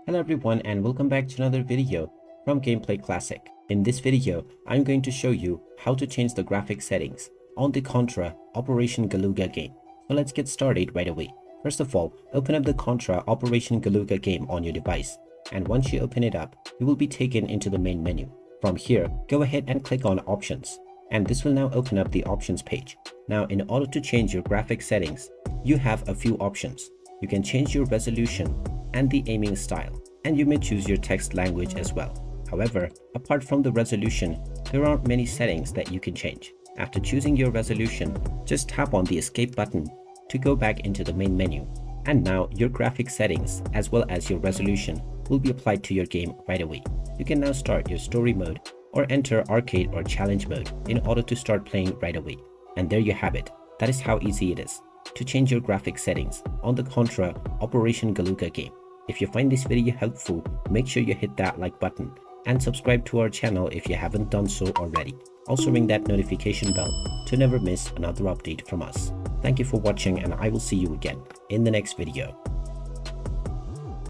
Hello everyone and welcome back to another video from Gameplay Classic. In this video, I'm going to show you how to change the graphic settings on the Contra Operation Galuga game. So let's get started right away. First of all, open up the Contra Operation Galuga game on your device. And once you open it up, you will be taken into the main menu. From here, go ahead and click on Options. And this will now open up the Options page. Now, in order to change your graphic settings, you have a few options. You can change your resolution and the aiming style, and you may choose your text language as well. However, apart from the resolution, there aren't many settings that you can change. After choosing your resolution, just tap on the escape button to go back into the main menu. And now your graphic settings as well as your resolution will be applied to your game right away. You can now start your story mode or enter arcade or challenge mode in order to start playing right away. And there you have it. That is how easy it is to change your graphic settings on the Contra Operation Galuga game. If you find this video helpful, make sure you hit that like button and subscribe to our channel if you haven't done so already. Also ring that notification bell to never miss another update from us. Thank you for watching and I will see you again in the next video.